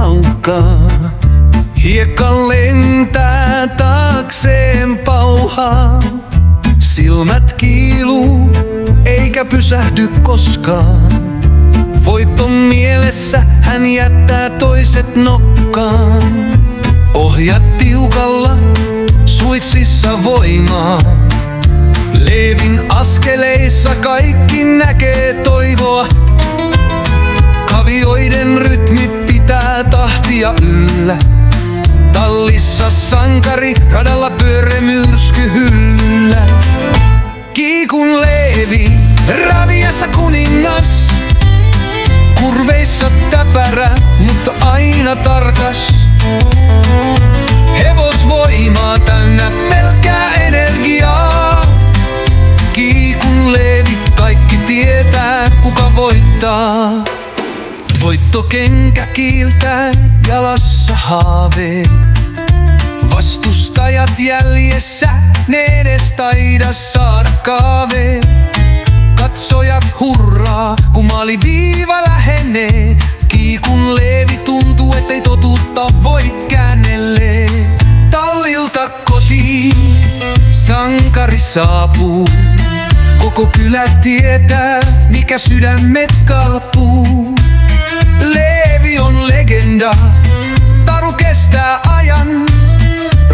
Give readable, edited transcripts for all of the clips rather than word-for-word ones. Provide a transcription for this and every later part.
laukkaa. Hiekka lentää taakseen pauhaa. Silmät kiiluu, eikä pysähdy koskaan. Voiton mielessä hän jättää toiset nokkaan. Ohjat tiukalla, suitsissa voimaa. Leevin askeleissa kaikki näkee toivoa. Kavioiden rytmi pitää tahtia yllä. Tallissa sankari, radalla pyörämyrsky hyllyllä. Kiikun Leevi, raviassa kuningas. Kurveissa täpärä, mutta aina tarkas. Hevosvoimaa täynnä pelkkää energiaa. Kiikun Leevi, kaikki tietää kuka voittaa. Voittokenkä kiiltää, jalassa haave. Vastustajat jäljessä, ne edes taida saada kaave. Katsojat hurraa, kun maaliviiva lähenee. Kiikun Leevi tuntuu, ettei totuutta voi käännellee. Tallilta kotiin, sankari saapuu. Koko kylä tietää, mikä sydämet kaapuu. Leevi on legenda, taru kestää ajan.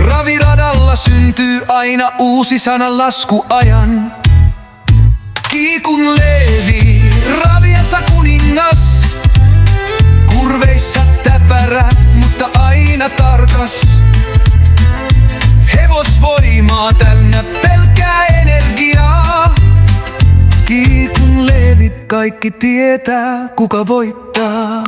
Raviradalla syntyy aina uusi sananlaskuajan. Kiikun Leevi, raviassa kuningas. Kurveissa täpärä, mutta aina tarkas. Hevosvoimaa täynnä pelkkää energiaa. Kiikun Leevi, kaikki tietää kuka voittaa.